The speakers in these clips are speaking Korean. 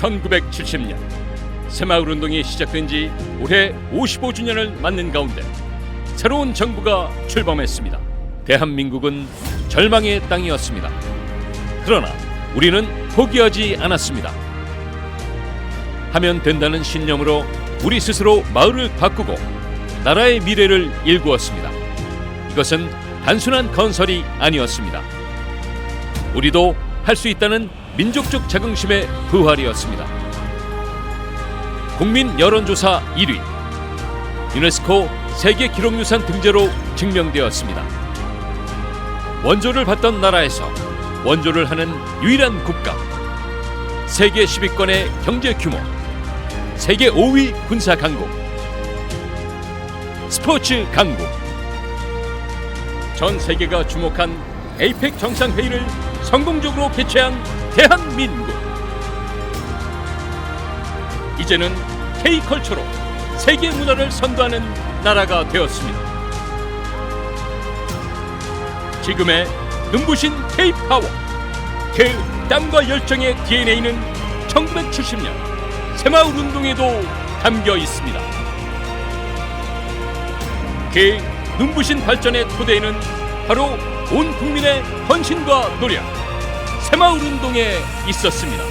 1970년 새마을운동이 시작된 지 올해 55주년을 맞는 가운데 새로운 정부가 출범했습니다. 대한민국은 절망의 땅이었습니다. 그러나 우리는 포기하지 않았습니다. 하면 된다는 신념으로 우리 스스로 마을을 바꾸고 나라의 미래를 일구었습니다. 이것은 단순한 건설이 아니었습니다. 우리도 할 수 있다는 민족적 자긍심의 부활이었습니다. 국민 여론조사 1위, 유네스코 세계 기록유산 등재로 증명되었습니다. 원조를 받던 나라에서 원조를 하는 유일한 국가, 세계 10위권의 경제 규모, 세계 5위 군사 강국, 스포츠 강국. 전 세계가 주목한 에이펙 정상회의를 성공적으로 개최한 대한민국. 이제는 K컬처로 세계 문화를 선도하는 나라가 되었습니다. 지금의 눈부신 K파워, 그 땀과 열정의 DNA는 1970년 새마을운동에도 담겨 있습니다. 그 눈부신 발전의 토대에는 바로 온 국민의 헌신과 노력, 새마을운동에 있었습니다.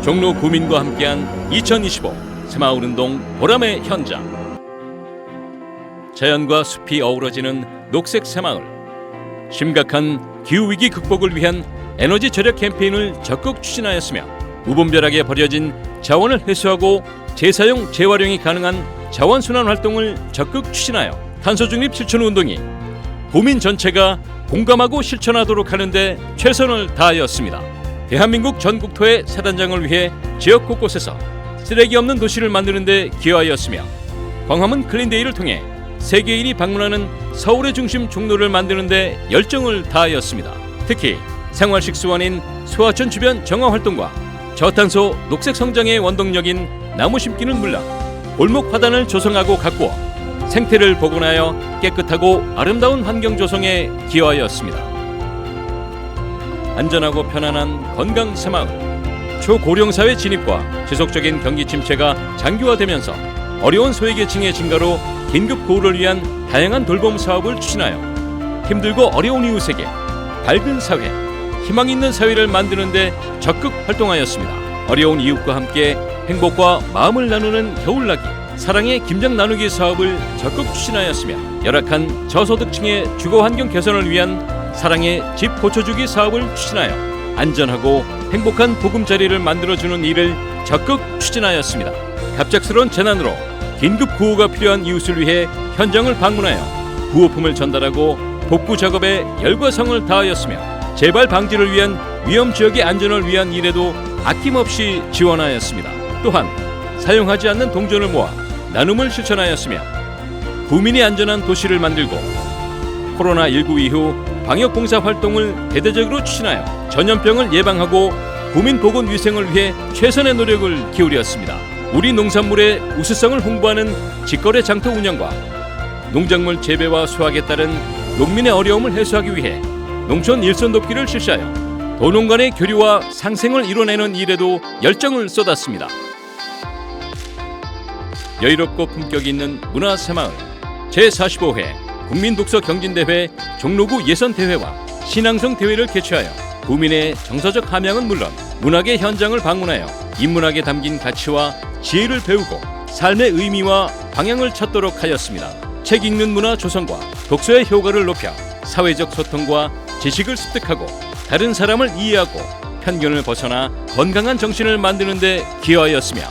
종로 구민과 함께한 2025 새마을운동 보람의 현장. 자연과 숲이 어우러지는 녹색 새마을. 심각한 기후위기 극복을 위한 에너지 절약 캠페인을 적극 추진하였으며 무분별하게 버려진 자원을 회수하고 재사용, 재활용이 가능한 자원순환 활동을 적극 추진하여 탄소중립 실천운동이 도민 전체가 공감하고 실천하도록 하는데 최선을 다하였습니다. 대한민국 전국토의 사단장을 위해 지역 곳곳에서 쓰레기 없는 도시를 만드는 데 기여하였으며 광화문 클린데이를 통해 세계인이 방문하는 서울의 중심 종로를 만드는 데 열정을 다하였습니다. 특히 생활식 수원인 소하천 주변 정화 활동과 저탄소 녹색 성장의 원동력인 나무 심기는 물론 골목 화단을 조성하고 가꾸어 생태를 복원하여 깨끗하고 아름다운 환경 조성에 기여하였습니다. 안전하고 편안한 건강 새마을. 초고령사회 진입과 지속적인 경기 침체가 장기화되면서 어려운 소외계층의 증가로 긴급 구호를 위한 다양한 돌봄 사업을 추진하여 힘들고 어려운 이웃에게 밝은 사회, 희망 있는 사회를 만드는 데 적극 활동하였습니다. 어려운 이웃과 함께 행복과 마음을 나누는 겨울나기, 사랑의 김장 나누기 사업을 적극 추진하였으며 열악한 저소득층의 주거 환경 개선을 위한 사랑의 집 고쳐주기 사업을 추진하여 안전하고 행복한 보금자리를 만들어주는 일을 적극 추진하였습니다. 갑작스러운 재난으로 긴급 구호가 필요한 이웃을 위해 현장을 방문하여 구호품을 전달하고 복구 작업에 열과 성을 다하였으며 재발 방지를 위한 위험 지역의 안전을 위한 일에도 아낌없이 지원하였습니다. 또한 사용하지 않는 동전을 모아 나눔을 실천하였으며 구민이 안전한 도시를 만들고 코로나19 이후 방역봉사 활동을 대대적으로 추진하여 전염병을 예방하고 구민보건위생을 위해 최선의 노력을 기울였습니다. 우리 농산물의 우수성을 홍보하는 직거래 장터 운영과 농작물 재배와 수확에 따른 농민의 어려움을 해소하기 위해 농촌 일손 돕기를 실시하여 도농 간의 교류와 상생을 이뤄내는 일에도 열정을 쏟았습니다. 여유롭고 품격 있는 문화 새마을 제45회 국민독서 경진대회 종로구 예선대회와 신앙성 대회를 개최하여 구민의 정서적 함양은 물론 문학의 현장을 방문하여 인문학에 담긴 가치와 지혜를 배우고 삶의 의미와 방향을 찾도록 하였습니다. 책 읽는 문화 조성과 독서의 효과를 높여 사회적 소통과 지식을 습득하고 다른 사람을 이해하고 편견을 벗어나 건강한 정신을 만드는 데 기여하였으며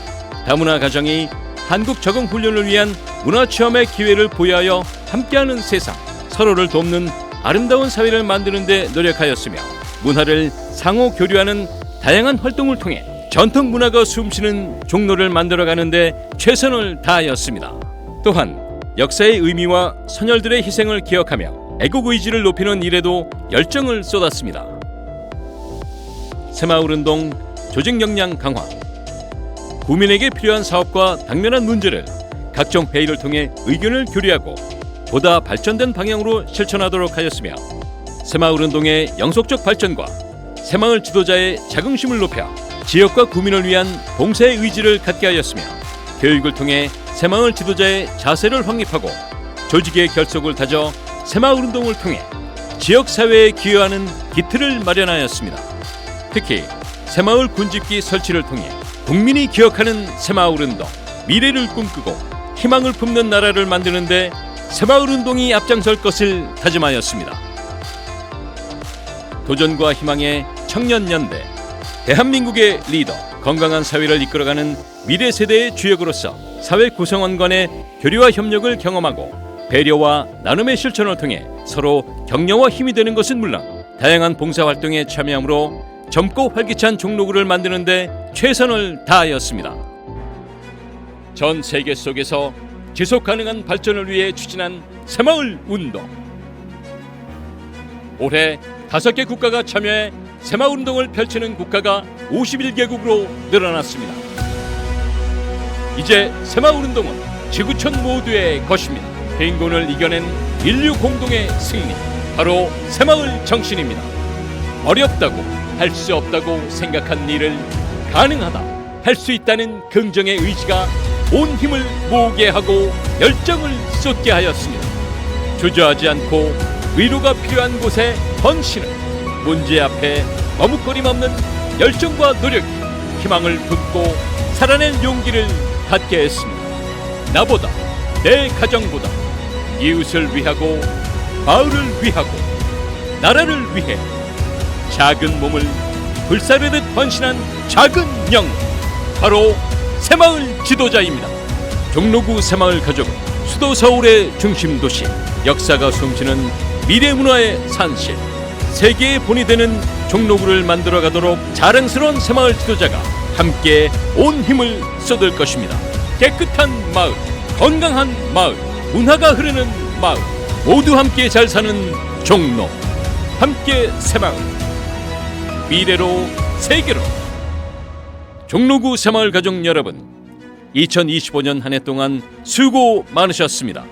다문화 가정이 한국 적응 훈련을 위한 문화체험의 기회를 부여하여 함께하는 세상, 서로를 돕는 아름다운 사회를 만드는 데 노력하였으며 문화를 상호 교류하는 다양한 활동을 통해 전통 문화가 숨쉬는 종로를 만들어가는 데 최선을 다하였습니다. 또한 역사의 의미와 선열들의 희생을 기억하며 애국 의지를 높이는 일에도 열정을 쏟았습니다. 새마을운동 조직 역량 강화. 구민에게 필요한 사업과 당면한 문제를 각종 회의를 통해 의견을 교류하고 보다 발전된 방향으로 실천하도록 하였으며 새마을운동의 영속적 발전과 새마을 지도자의 자긍심을 높여 지역과 구민을 위한 봉사의 의지를 갖게 하였으며, 교육을 통해 새마을 지도자의 자세를 확립하고 조직의 결속을 다져 새마을 운동을 통해 지역사회에 기여하는 기틀을 마련하였습니다. 특히 새마을 군집기 설치를 통해 국민이 기억하는 새마을 운동, 미래를 꿈꾸고 희망을 품는 나라를 만드는 데 새마을 운동이 앞장설 것을 다짐하였습니다. 도전과 희망의 청년연대, 대한민국의 리더, 건강한 사회를 이끌어가는 미래 세대의 주역으로서 사회 구성원 간의 교류와 협력을 경험하고 배려와 나눔의 실천을 통해 서로 격려와 힘이 되는 것은 물론 다양한 봉사활동에 참여함으로 젊고 활기찬 종로구를 만드는 데 최선을 다하였습니다. 전 세계 속에서 지속가능한 발전을 위해 추진한 새마을 운동. 올해 5개 국가가 참여해 새마을 운동을 펼치는 국가가 51개국으로 늘어났습니다. 이제 새마을 운동은 지구촌 모두의 것입니다. 빈곤을 이겨낸 인류 공동의 승리, 바로 새마을 정신입니다. 어렵다고 할 수 없다고 생각한 일을 가능하다 할 수 있다는 긍정의 의지가 온 힘을 모으게 하고 열정을 쏟게 하였습니다. 주저하지 않고 위로가 필요한 곳에 헌신을, 문제 앞에 머뭇거림 없는 열정과 노력이 희망을 품고 살아낼 용기를 갖게 했습니다. 나보다, 내 가정보다 이웃을 위하고 마을을 위하고 나라를 위해 작은 몸을 불사르듯 헌신한 작은 영, 바로 새마을 지도자입니다. 종로구 새마을 가족은 수도 서울의 중심 도시, 역사가 숨쉬는 미래 문화의 산실, 세계의 본이 되는 종로구를 만들어 가도록 자랑스러운 새마을 지도자가 함께 온 힘을 쏟을 것입니다. 깨끗한 마을, 건강한 마을, 문화가 흐르는 마을, 모두 함께 잘 사는 종로, 함께 새마을, 미래로 세계로. 종로구 새마을 가족 여러분, 2025년 한 해 동안 수고 많으셨습니다.